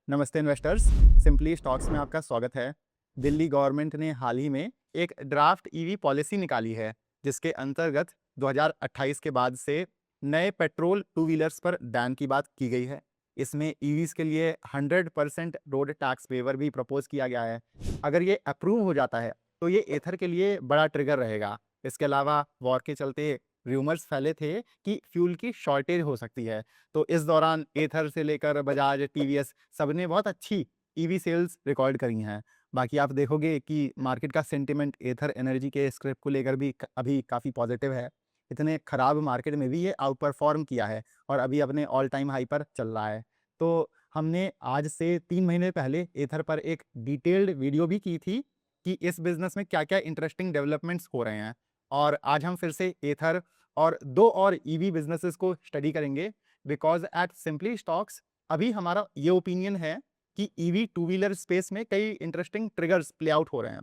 नमस्ते investors. Simply stocks में आपका स्वागत है। दिल्ली गवर्नमेंट ने हाल ही में एक ड्राफ्ट ईवी पॉलिसी निकाली है, जिसके अंतर्गत 2028 के बाद से नए पेट्रोल टू व्हीलर्स पर बैन की बात की गई है। इसमें ईवीज के लिए 100% रोड टैक्स वेवर भी प्रपोज किया गया है। अगर ये अप्रूव हो जाता है तो ये एथर के लिए बड़ा ट्रिगर रहेगा। इसके अलावा वॉर के चलते र्यूमर्स फैले थे कि फ्यूल की शॉर्टेज हो सकती है, तो इस दौरान एथर से लेकर बजाज, टीवीएस सबने बहुत अच्छी ईवी सेल्स रिकॉर्ड करी हैं। बाकी आप देखोगे कि मार्केट का सेंटिमेंट एथर एनर्जी के स्क्रिप्ट को लेकर भी अभी काफ़ी पॉजिटिव है। इतने खराब मार्केट में भी ये आउट परफॉर्म किया है और अभी अपने ऑल टाइम हाई पर चल रहा है। तो हमने आज से 3 महीने पहले एथर पर एक डिटेल्ड वीडियो भी की थी कि इस बिजनेस में क्या क्या इंटरेस्टिंग डेवलपमेंट्स हो रहे हैं। और आज हम फिर से एथर और दो और ईवी बिजनेसेस को स्टडी करेंगे, बिकॉज एट सिंपली स्टॉक्स अभी हमारा ये ओपिनियन है कि ईवी टू व्हीलर स्पेस में कई इंटरेस्टिंग ट्रिगर्स प्ले आउट हो रहे हैं।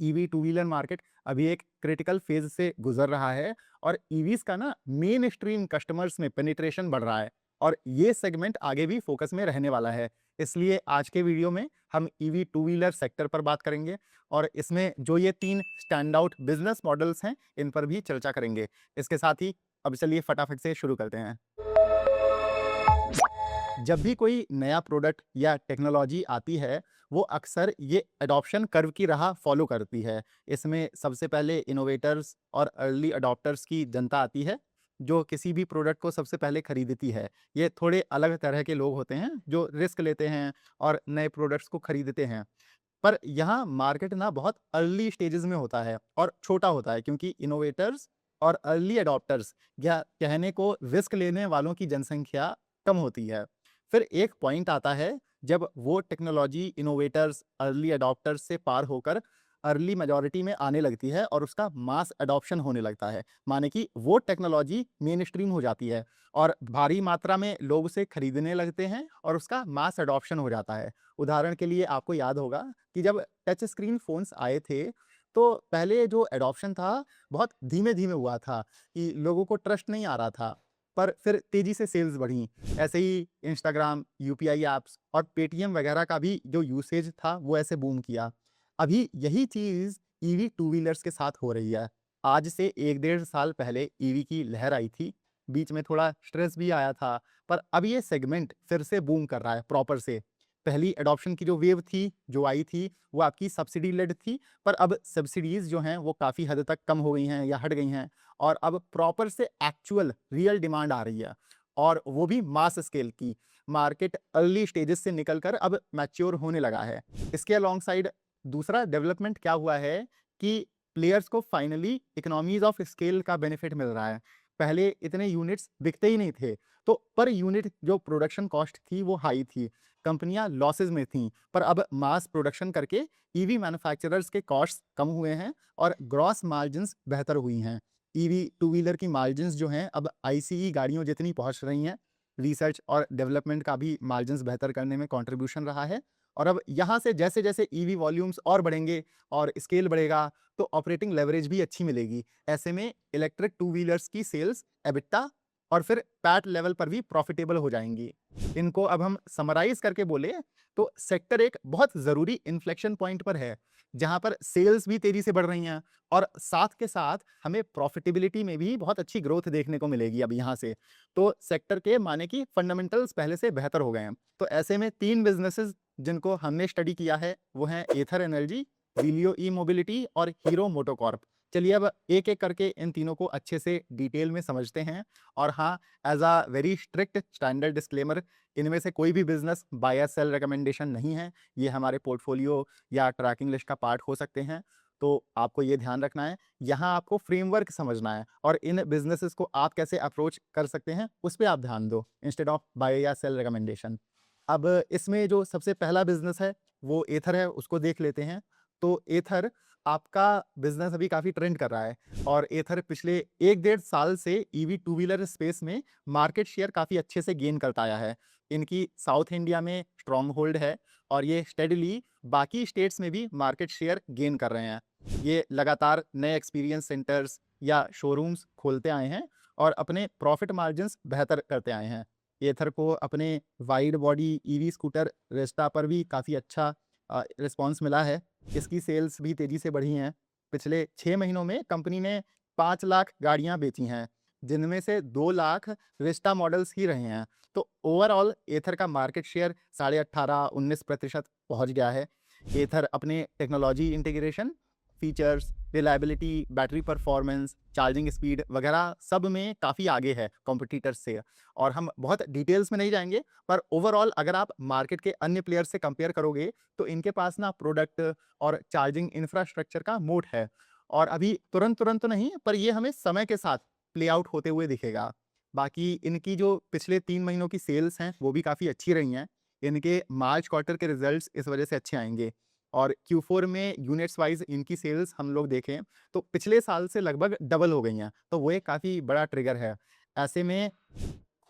ईवी टू व्हीलर मार्केट अभी एक क्रिटिकल फेज से गुजर रहा है और ईवीज का ना मेन स्ट्रीम कस्टमर्स में पेनिट्रेशन बढ़ रहा है और ये सेगमेंट आगे भी फोकस में रहने वाला है। इसलिए आज के वीडियो में हम ईवी टू व्हीलर सेक्टर पर बात करेंगे और इसमें जो ये 3 स्टैंड आउट बिजनेस मॉडल्स हैं इन पर भी चर्चा करेंगे। इसके साथ ही अब चलिए फटाफट से शुरू करते हैं। जब भी कोई नया प्रोडक्ट या टेक्नोलॉजी आती है, वो अक्सर ये एडॉप्शन कर्व की राह फॉलो करती है। इसमें सबसे पहले इनोवेटर्स और अर्ली अडॉप्टर्स की जनता आती है, जो किसी भी प्रोडक्ट को सबसे पहले खरीदती है। ये थोड़े अलग तरह के लोग होते हैं जो रिस्क लेते हैं और नए प्रोडक्ट्स को खरीदते हैं। पर यहाँ मार्केट ना बहुत अर्ली स्टेजेस में होता है और छोटा होता है, क्योंकि इनोवेटर्स और अर्ली अडॉप्टर्स या कहने को रिस्क लेने वालों की जनसंख्या कम होती है। फिर एक पॉइंट आता है जब वो टेक्नोलॉजी इनोवेटर्स, अर्ली अडॉप्टर्स से पार होकर अर्ली मेजॉरिटी में आने लगती है और उसका मास अडॉप्शन होने लगता है। माने कि वो टेक्नोलॉजी मेन स्ट्रीम हो जाती है और भारी मात्रा में लोग उसे खरीदने लगते हैं और उसका मास अडॉप्शन हो जाता है। उदाहरण के लिए आपको याद होगा कि जब टच स्क्रीन फ़ोन्स आए थे, तो पहले जो एडॉप्शन था, बहुत धीमे-धीमे हुआ था कि लोगों को ट्रस्ट नहीं आ रहा था, पर फिर तेज़ी से सेल्स बढ़ी। ऐसे ही इंस्टाग्राम, यूपीआई ऐप्स और पेटीएम वगैरह का भी जो यूसेज था, वो ऐसे बूम किया। अभी यही चीज़ ईवी टू व्हीलर्स के साथ हो रही है। आज से 1 डेढ़ साल पहले ईवी की लहर आई थी, बीच में थोड़ा स्ट्रेस भी आया था, पर अब ये सेगमेंट फिर से बूम कर रहा है प्रॉपर से। पहली एडॉप्शन की जो वेव थी, जो आई थी, वो आपकी सब्सिडी लेड थी, पर अब सब्सिडीज़ जो हैं, वो काफ़ी हद तक कम हो गई हैं या हट गई हैं और अब प्रॉपर से एक्चुअल रियल डिमांड आ रही है और वो भी मास स्केल की। मार्केट अर्ली स्टेजेस से निकलकर अब मैच्योर होने लगा है। इसके अलोंग साइड दूसरा डेवलपमेंट क्या हुआ है कि प्लेयर्स को फाइनली इकोनॉमीज़ ऑफ स्केल का बेनिफिट मिल रहा है। पहले इतने यूनिट्स बिकते ही नहीं थे, तो पर यूनिट जो प्रोडक्शन कॉस्ट थी, वो हाई थी। कंपनियां लॉसेस में थीं, पर अब मास प्रोडक्शन करके ईवी मैन्युफैक्चरर्स के कॉस्ट्स कम हुए हैं और ग्रॉस मार्जिन्स बेहतर हुई हैं। ईवी टू व्हीलर की मार्जिन्स जो हैं अब आईसीई गाड़ियों जितनी पहुंच रही हैं। रिसर्च और डेवलपमेंट का भी मार्जिन्स बेहतर करने में कंट्रीब्यूशन रहा है और अब यहाँ से जैसे-जैसे ईवी वॉल्यूम्स और बढ़ेंगे और स्केल बढ़ेगा, तो ऑपरेटिंग लेवरेज भी अच्छी मिलेगी। ऐसे में इलेक्ट्रिक टू व्हीलर्स की सेल्स, एबिटा और फिर पैट लेवल पर भी प्रॉफिटेबल हो जाएँगी। इनको अब हम समराइज़ करके बोले तो सेक्टर एक बहुत ज़रूरी इन्फ्लेक्शन पॉइंट पर है, जहाँ पर सेल्स भी तेज़ी से बढ़ रही हैं और साथ के साथ हमें प्रॉफिटेबिलिटी में भी बहुत अच्छी ग्रोथ देखने को मिलेगी अब यहाँ से। तो सेक्टर के माने कि फंडामेंटल्स पहले से बेहतर हो गए हैं। तो ऐसे में 3 बिज़नेसेस जिनको हमने स्टडी किया है, वो हैं एथर एनर्जी, वीलियो ई-मोबिलिटी और हीरो मोटोकॉर्प। चलिए अब एक-एक करके इन तीनों को अच्छे से डिटेल में समझते हैं। और हाँ, as a very strict standard disclaimer, इनमें से कोई भी बिज़नेस बाय या सेल रिकमेंडेशन नहीं है। ये हमारे पोर्टफोलियो या ट्रैकिंग लिस्ट का पार्ट हो सकते हैं। तो आपको ये ध्यान रखना है, यहाँ आपको फ्रेमवर्क समझना है और इन बिज़नेसेस को आप कैसे अप्रोच कर सकते हैं, उस पे आप ध्यान दो इंस्टेड ऑफ बाय या सेल रिकमेंडेशन। अब इसमें जो सबसे पहला बिज़नेस है, वो एथर है, उसको देख लेते हैं। तो एथर आपका बिज़नेस अभी काफ़ी ट्रेंड कर रहा है और एथर पिछले 1 डेढ़ साल से ईवी टू व्हीलर स्पेस में मार्केट शेयर काफ़ी अच्छे से गेन करता आया है। इनकी साउथ इंडिया में स्ट्रॉन्ग होल्ड है और ये स्टेडीली बाकी स्टेट्स में भी मार्केट शेयर गेन कर रहे हैं। ये लगातार नए एक्सपीरियंस सेंटर्स या शोरूम्स खोलते आए हैं और अपने प्रॉफिट मार्जिन्स बेहतर करते आए हैं। एथर को अपने wide body EV scooter Resta पर भी काफ़ी अच्छा रिस्पॉन्स मिला है। इसकी सेल्स भी तेज़ी से बढ़ी हैं। पिछले 6 महीनों में कंपनी ने 5 लाख गाड़ियाँ बेची हैं, जिनमें से 2 लाख रेस्टा मॉडल्स ही रहे हैं। तो ओवरऑल एथर का मार्केट शेयर 18.5-19% पहुँच गया है। एथर अपने technology integration, features, reliability, battery performance, charging speed वगैरह सब में काफ़ी आगे है कॉम्पिटिटर्स से। और हम बहुत डिटेल्स में नहीं जाएँगे, पर ओवरऑल अगर आप मार्केट के अन्य प्लेयर्स से कंपेयर करोगे, तो इनके पास ना प्रोडक्ट और चार्जिंग इंफ्रास्ट्रक्चर का मोat है। और अभी तुरंत-तुरंत तो नहीं, पर ये हमें समय के साथ प्ले आउट होते हुए दिखेगा। बाकी इनकी जो पिछले 3 महीनों की सेल्स हैं, वो भी काफ़ी अच्छी रही हैं। इनके मार्च क्वार्टर के रिजल्ट्स इस वजह से अच्छे आएँगे। और Q4 में यूनिट्स वाइज़ इनकी सेल्स हम लोग देखें, तो पिछले साल से लगभग डबल हो गई हैं, तो वो एक काफ़ी बड़ा ट्रिगर है। ऐसे में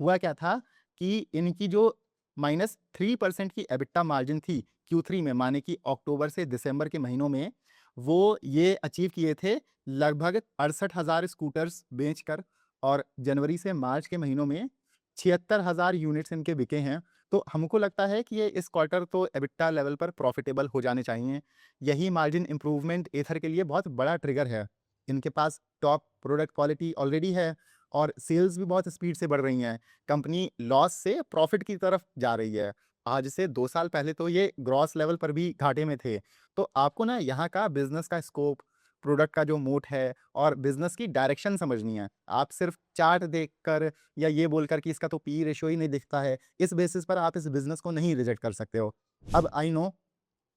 हुआ क्या था कि इनकी जो -3% की एबिटा मार्जिन थी Q3 में, माने कि अक्टूबर से दिसंबर के महीनों में, वो ये अचीव किए थे लगभग 68,000 स्कूटर्स बेचकर। और जनवरी से मार्च के महीनों में 76,000 यूनिट्स इनके बिके हैं। तो हमको लगता है कि ये इस क्वार्टर तो एबिटा लेवल पर प्रॉफिटेबल हो जाने चाहिए। यही मार्जिन इम्प्रूवमेंट एथर के लिए बहुत बड़ा ट्रिगर है। इनके पास टॉप प्रोडक्ट क्वालिटी ऑलरेडी है और सेल्स भी बहुत स्पीड से बढ़ रही हैं। कंपनी लॉस से प्रॉफिट की तरफ जा रही है। आज से 2 साल पहले तो ये ग्रॉस लेवल पर भी घाटे में थे। तो आपको ना यहाँ का बिज़नेस का स्कोप, प्रोडक्ट का जो मोट है और बिज़नेस की डायरेक्शन समझनी है। आप सिर्फ़ चार्ट देखकर या ये बोलकर कि इसका तो पी रेशियो ही नहीं दिखता है, इस बेसिस पर आप इस बिज़नेस को नहीं रिजेक्ट कर सकते हो। अब आई नो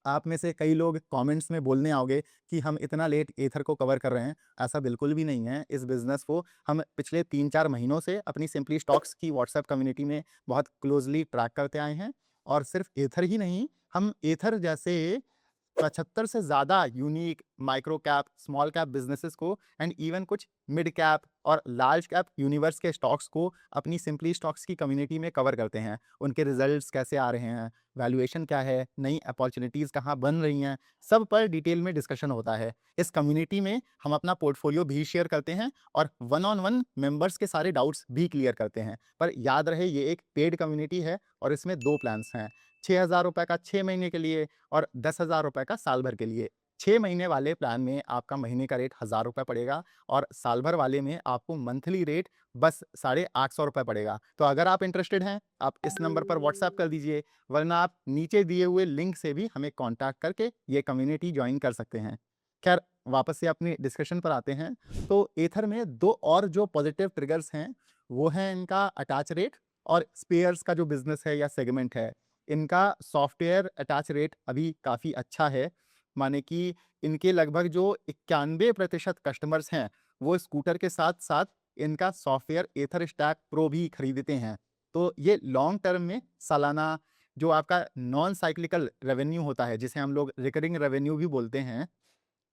आप में से कई लोग कमेंट्स में बोलने आओगे कि हम इतना लेट एथर को कवर कर रहे हैं। ऐसा बिल्कुल भी नहीं है। इस बिज़नेस को हम पिछले 3-4 महीनों से अपनी सिंपली स्टॉक्स की व्हाट्सएप कम्युनिटी में बहुत क्लोज़ली ट्रैक करते आए हैं। और सिर्फ़ एथर ही नहीं, हम एथर जैसे 75 से ज़्यादा unique micro cap, small cap businesses को एंड इवन कुछ मिड कैप और लार्ज कैप यूनिवर्स के स्टॉक्स को अपनी सिंपली स्टॉक्स की कम्युनिटी में कवर करते हैं। उनके रिजल्ट्स कैसे आ रहे हैं, वैल्यूएशन क्या है, नई अपॉर्च्युनिटीज़ कहाँ बन रही हैं, सब पर डिटेल में डिस्कशन होता है। इस कम्युनिटी में हम अपना पोर्टफोलियो भी शेयर करते हैं और वन ऑन वन मेंबर्स के सारे डाउट्स भी क्लियर करते हैं। पर याद रहे, ये एक पेड कम्युनिटी है और इसमें 2 प्लान्स हैं। ₹6,000 का 6 महीने के लिए और ₹10,000 का साल भर के लिए। 6 महीने वाले प्लान में आपका महीने का रेट ₹1,000 पड़ेगा और साल भर वाले में आपको मंथली रेट बस ₹850 पड़ेगा। तो अगर आप इंटरेस्टेड हैं, आप इस नंबर पर व्हाट्सएप कर दीजिए, वरना आप नीचे दिए हुए लिंक से भी हमें कॉन्टैक्ट करके ये कम्युनिटी जॉइन कर सकते हैं। खैर, वापस से अपनी डिस्कशन पर आते हैं, तो एथर में 2 और जो पॉजिटिव ट्रिगर्स हैं, वो हैं इनका अटैच रेट और स्पेयर्स का जो बिज़नेस है या सेगमेंट है। इनका सॉफ्टवेयर अटैच रेट अभी काफ़ी अच्छा है, माने कि इनके लगभग जो 91% कस्टमर्स हैं, वो स्कूटर के साथ-साथ इनका सॉफ्टवेयर एथर स्टैक प्रो भी खरीदते हैं। तो ये लॉन्ग टर्म में सालाना जो आपका नॉन साइक्लिकल रेवेन्यू होता है, जिसे हम लोग रिकरिंग रेवेन्यू भी बोलते हैं,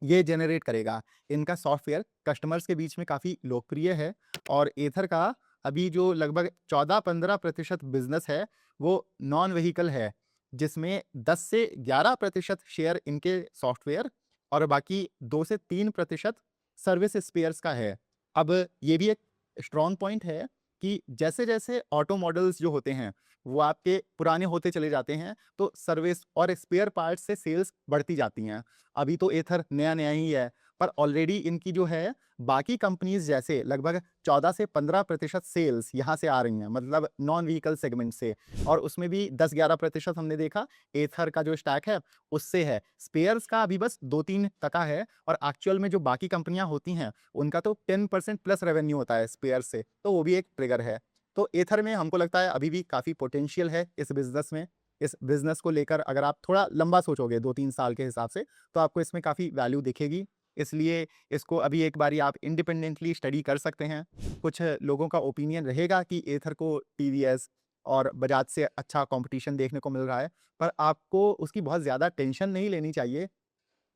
ये जनरेट करेगा। इनका सॉफ्टवेयर कस्टमर्स के बीच में काफ़ी लोकप्रिय है और एथर का अभी जो लगभग 14-15% बिज़नेस है, वो नॉन व्हीकल है, जिसमें 10 से 11% शेयर इनके सॉफ्टवेयर और बाकी 2 से 3% सर्विस स्पेयर्स का है। अब ये भी एक स्ट्रॉन्ग पॉइंट है कि जैसे-जैसे ऑटो मॉडल्स जो होते हैं, वो आपके पुराने होते चले जाते हैं, तो सर्विस और स्पेयर पार्ट्स से सेल्स बढ़ती जाती हैं। अभी तो एथर नया-नया ही है, पर ऑलरेडी इनकी जो है बाकी कंपनीज़ जैसे लगभग 14 से 15% सेल्स यहाँ से आ रही हैं, मतलब नॉन व्हीकल सेगमेंट से। और उसमें भी 10-11% हमने देखा एथर का जो स्टैक है उससे है। स्पेयर्स का अभी बस 2-3 टका है और एक्चुअल में जो बाकी कंपनियाँ होती हैं, उनका तो 10% प्लस रेवेन्यू होता है स्पेयर से, तो वो भी एक ट्रिगर है। तो एथर में हमको लगता है अभी भी काफ़ी पोटेंशियल है इस बिज़नेस में। इस बिज़नेस को लेकर अगर आप थोड़ा लंबा सोचोगे 2-3 साल के हिसाब से, तो आपको इसमें काफ़ी वैल्यू दिखेगी। इसलिए इसको अभी एक बारी आप इंडिपेंडेंटली स्टडी कर सकते हैं। कुछ लोगों का ओपिनियन रहेगा कि एथर को टीवीएस और बजाज से अच्छा कॉम्पिटिशन देखने को मिल रहा है, पर आपको उसकी बहुत ज़्यादा टेंशन नहीं लेनी चाहिए।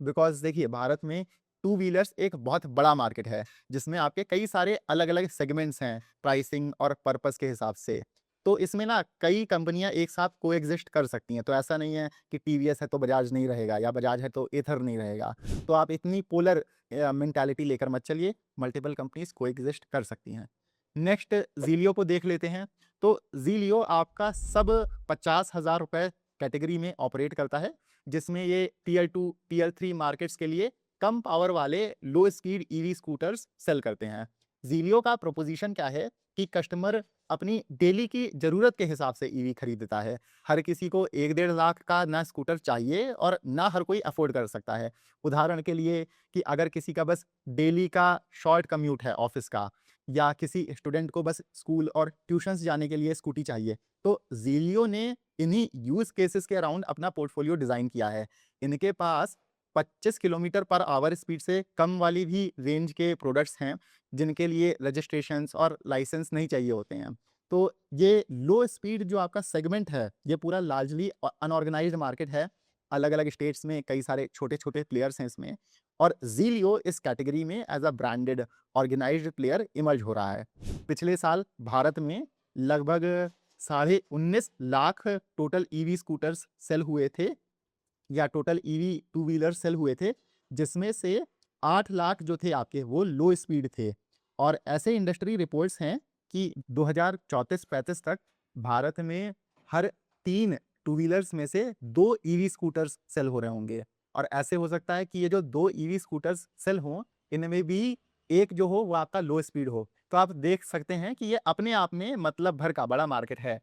बिकॉज़ देखिए, भारत में टू व्हीलर्स एक बहुत बड़ा मार्केट है, जिसमें आपके कई सारे अलग-अलग सेगमेंट्स हैं, प्राइसिंग और पर्पस के हिसाब से। तो इसमें ना कई कंपनियाँ एक साथ कोएग्ज़िस्ट कर सकती हैं। तो ऐसा नहीं है कि टीवीएस है तो बजाज नहीं रहेगा या बजाज है तो एथर नहीं रहेगा। तो आप इतनी पोलर मेंटालिटी लेकर मत चलिए, मल्टीपल कंपनीज़ कोएग्ज़िस्ट कर सकती हैं। नेक्स्ट ज़ीलियो को देख लेते हैं। तो ज़ीलियो आपका सब 50,000 रुपए कैटेगरी में ऑपरेट करता है, जिसमें ये टियर 2, टियर 3 मार्केट्स के लिए कम पावर वाले low speed EV scooters sale करते हैं। ज़ीलियो का प्रोपोज़िशन क्या है कि कस्टमर अपनी डेली की ज़रूरत के हिसाब से ईवी खरीदता है। हर किसी को 1 डेढ़ लाख का ना स्कूटर चाहिए और ना हर कोई अफ़ोर्ड कर सकता है। उदाहरण के लिए कि अगर किसी का बस डेली का शॉर्ट कम्यूट है ऑफ़िस का, या किसी स्टूडेंट को बस स्कूल और ट्यूशन्स जाने के लिए स्कूटी चाहिए, तो ज़ीलियो ने इन्हीं यूज़ केसेस के अराउंड अपना पोर्टफोलियो डिज़ाइन किया है। इनके पास 25 किलोमीटर पर आवर स्पीड से कम वाली भी रेंज के प्रोडक्ट्स हैं, जिनके लिए रजिस्ट्रेशंस और लाइसेंस नहीं चाहिए होते हैं। तो ये लो स्पीड जो आपका सेगमेंट है, ये पूरा लार्जली अनऑर्गेनाइज्ड मार्केट है। अलग-अलग स्टेट्स में कई सारे छोटे-छोटे प्लेयर्स हैं इसमें, और ज़ीलियो इस कैटेगरी में as a branded organised player emerge हो रहा है। पिछले साल भारत में लगभग साढ़े 19 lakh total EV scooters sale हुए थे, या total EV two wheeler sale हुए थे, जिसमें से 8 लाख जो थे आपके वो लो स्पीड थे। और ऐसे इंडस्ट्री रिपोर्ट्स हैं कि 2034-35 तक भारत में हर 3 टू व्हीलर्स में से 2 ईवी स्कूटर्स सेल हो रहे होंगे। और ऐसे हो सकता है कि ये जो 2 ईवी स्कूटर्स सेल हों, इनमें भी एक जो हो वो आपका लो स्पीड हो। तो आप देख सकते हैं कि ये अपने आप में मतलब भर का बड़ा मार्केट है।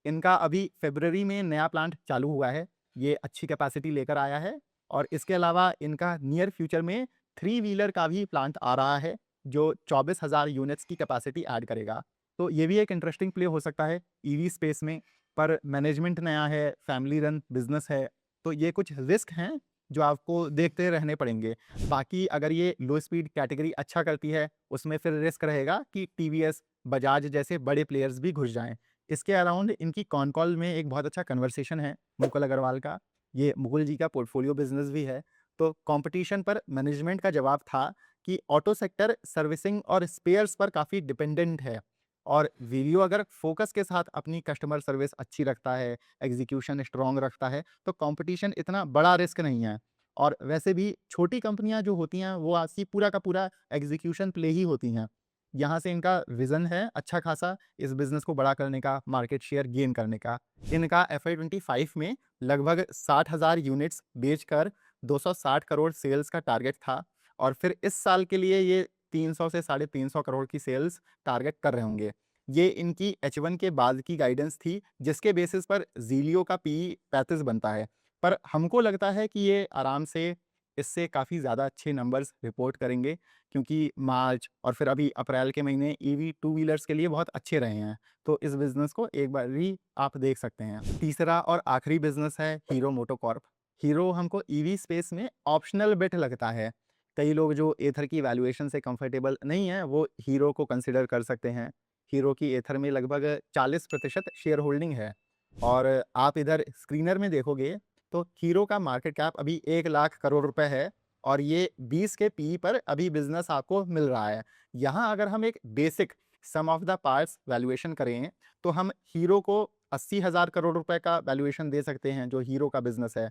इनका अभी फ़रवरी में नया प्लांट चालू हुआ है। ये अच्छी कैपेसिटी लेकर आया है, और इसके अलावा इनका नियर फ्यूचर में 3 व्हीलर का भी प्लांट आ रहा है, जो 24,000 यूनिट्स की कैपेसिटी ऐड करेगा। तो ये भी एक इंटरेस्टिंग प्ले हो सकता है ईवी स्पेस में, पर मैनेजमेंट नया है, फैमिली रन बिज़नेस है, तो ये कुछ रिस्क हैं जो आपको देखते रहने पड़ेंगे। बाकी अगर ये लो स्पीड कैटेगरी अच्छा करती है, उसमें फिर रिस्क रहेगा कि टीवीएस, बजाज जैसे बड़े प्लेयर्स भी घुस जाएँ। इसके अराउंड इनकी कॉन कॉल में एक बहुत अच्छा कन्वर्सेशन है मुकुल अग्रवाल का। ये मुकुल जी का पोर्टफोलियो बिज़नेस भी है। तो कॉम्पिटिशन पर मैनेजमेंट का जवाब था कि ऑटो सेक्टर सर्विसिंग और स्पेयर्स पर काफ़ी डिपेंडेंट है, और वीडियो अगर फ़ोकस के साथ अपनी कस्टमर सर्विस अच्छी रखता है, एग्ज़ीक्यूशन स्ट्रॉन्ग रखता है, तो कॉम्पिटिशन इतना बड़ा रिस्क नहीं है। और वैसे भी छोटी कंपनियाँ जो होती हैं, वो आपकी पूरा का पूरा एग्ज़ीक्यूशन प्ले ही होती हैं। यहाँ से इनका विज़न है अच्छा खासा इस बिज़नेस को बड़ा करने का, मार्केट शेयर गेन करने का। इनका FY 25 में लगभग 60,000 यूनिट्स बेचकर 260 करोड़ सेल्स का टारगेट था, और फिर इस साल के लिए ये 300 से साढ़े 300 करोड़ की सेल्स टारगेट कर रहे होंगे। ये इनकी H1 के बाद की गाइडेंस थी, जिसके बेसिस पर ज़ीलियो का पीई 35 बनता है। पर हमको लगता है कि ये आराम से इससे काफ़ी ज़्यादा अच्छे नंबर्स रिपोर्ट करेंगे, क्योंकि मार्च और फिर अभी अप्रैल के महीने ईवी टू व्हीलर्स के लिए बहुत अच्छे रहे हैं। तो इस बिज़नेस को एक बार ही आप देख सकते हैं। तीसरा और आखिरी बिज़नेस है हीरो मोटोकॉर्प। हीरो हमको ईवी स्पेस में ऑप्शनल बेट लगता है। कई लोग जो एथर की वैल्यूएशन से कंफर्टेबल नहीं हैं, वो हीरो को कंसिडर कर सकते हैं। हीरो की एथर में लगभग 40% शेयर होल्डिंग है, और आप इधर स्क्रीनर में देखोगे तो हीरो का मार्केट कैप अभी 1 लाख करोड़ रुपए है, और ये 20 के पीई पर अभी बिज़नेस आपको मिल रहा है। यहाँ अगर हम एक basic sum of the parts valuation करें, तो हम हीरो को 80,000 करोड़ रुपए का वैल्यूएशन दे सकते हैं, जो हीरो का बिज़नेस है।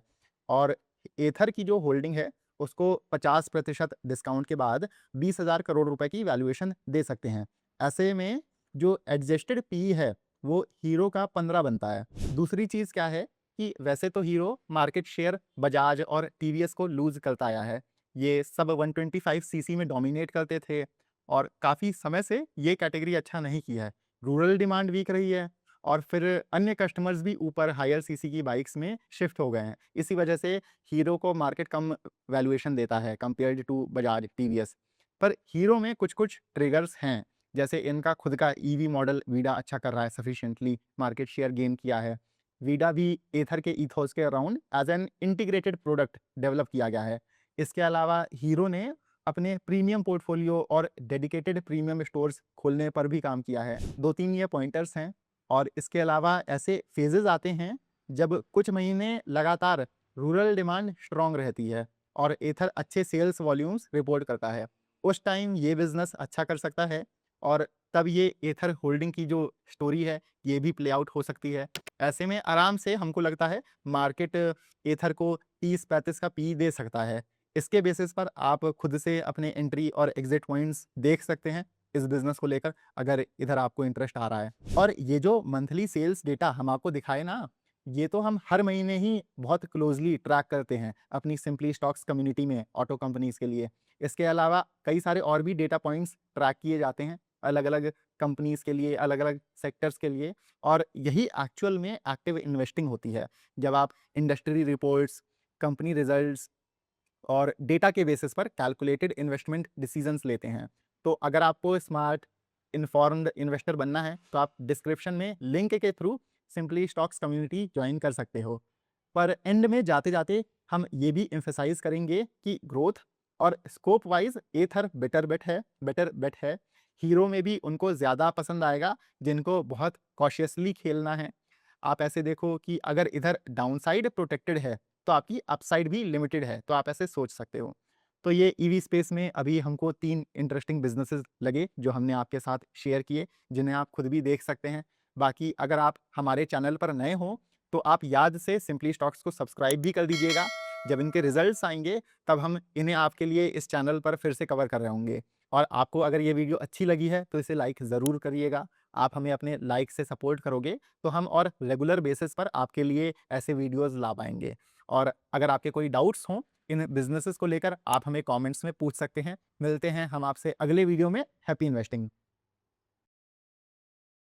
और एथर की जो होल्डिंग है, उसको 50% डिस्काउंट के बाद 20,000 करोड़ रुपए की वैल्यूएशन दे सकते हैं। ऐसे में जो एडजस्टेड पीई है, वो हीरो का 15 बनता है। दूसरी चीज़ क्या है कि वैसे तो हीरो मार्केट शेयर बजाज और टीवीएस को लूज़ करता आया है। ये सब 125 सीसी में डोमिनेट करते थे, और काफ़ी समय से ये कैटेगरी अच्छा नहीं की है। रूरल डिमांड वीक रही है, और फिर अन्य कस्टमर्स भी ऊपर हायर सीसी की बाइक्स में शिफ्ट हो गए हैं। इसी वजह से हीरो को मार्केट कम वैल्यूएशन देता है कंपेयर्ड टू बजाज, टीवीएस। पर हीरो में कुछ-कुछ ट्रिगर्स हैं, जैसे इनका खुद का ईवी मॉडल वीडा अच्छा कर रहा है, सफिशिएंटली मार्केट शेयर गेन किया है। वीडा भी एथर के ईथोस के around as an integrated product develop किया गया है। इसके अलावा हीरो ने अपने प्रीमियम पोर्टफोलियो और डेडिकेटेड प्रीमियम स्टोर्स खोलने पर भी काम किया है। 2-3 ये पॉइंटर्स हैं, और इसके अलावा ऐसे फेजेस आते हैं जब कुछ महीने लगातार रूरल डिमांड स्ट्रांग रहती है, और एथर अच्छे सेल्स वॉल्यूम्स रिपोर्ट करता है। उस टाइम ये बिज़नेस अच्छा कर सकता है, और तब ये एथर होल्डिंग की जो स्टोरी है, ये भी प्ले आउट हो सकती है। ऐसे में आराम से हमको लगता है मार्केट एथर को 30-35 का पी दे सकता है। इसके बेसिस पर आप खुद से अपने एंट्री और एग्जिट पॉइंट्स देख सकते हैं। इस बिज़नेस को लेकर, अगर इधर आपको इंटरेस्ट आ रहा है। और ये जो मंथली सेल्स डेटा हम आपको दिखाए ना, ये तो हम हर महीने ही बहुत क्लोज़ली ट्रैक करते हैं अपनी सिंपली स्टॉक्स कम्युनिटी में ऑटो कंपनीज़ के लिए। इसके अलावा कई सारे और भी डेटा पॉइंट्स ट्रैक किए जाते हैं, अलग-अलग कंपनीज़ के लिए, अलग-अलग सेक्टर्स के लिए, और यही एक्चुअल में एक्टिव इन्वेस्टिंग होती है। जब आप इंडस्ट्री रिपोर्ट्स, कंपनी रिजल्ट्स और डेटा के बेसिस पर कैलकुलेटेड इन्वेस्टमेंट डिसीजंस लेते हैं। तो अगर आपको स्मार्ट इन्फॉर्म्ड इन्वेस्टर बनना है, तो आप डिस्क्रिप्शन में लिंक के through simply stocks community join कर सकते हो। पर एंड में जाते-जाते हम ये भी एम्फसाइज़ करेंगे कि ग्रोथ और स्कोप वाइज़ एथर बेटर बेट है। हीरो में भी उनको ज़्यादा पसंद आएगा जिनको बहुत कॉशियसली खेलना है। आप ऐसे देखो कि अगर इधर डाउनसाइड प्रोटेक्टेड है, तो आपकी अपसाइड भी लिमिटेड है, तो आप ऐसे सोच सकते हो। तो ये ईवी स्पेस में अभी हमको 3 इंटरेस्टिंग बिज़नेसेस लगे, जो हमने आपके साथ शेयर किए, जिन्हें आप खुद भी देख सकते हैं। बाकी अगर आप हमारे चैनल पर नए हो, तो आप याद से सिंपली स्टॉक्स को सब्सक्राइब भी कर दीजिएगा। जब इनके रिजल्ट्स आएँगे, तब हम इन्हें आपके लिए इस चैनल पर फिर से कवर कर रहे होंगे। और आपको अगर ये वीडियो अच्छी लगी है, तो इसे लाइक ज़रूर करिएगा। आप हमें अपने लाइक से सपोर्ट करोगे, तो हम और रेगुलर बेसिस पर आपके लिए ऐसे वीडियोज़ ला पाएँगे। और अगर आपके कोई डाउट्स हों इन बिज़नेसेस को लेकर, आप हमें कमेंट्स में पूछ सकते हैं। मिलते हैं हम आपसे अगले वीडियो में। Happy investing.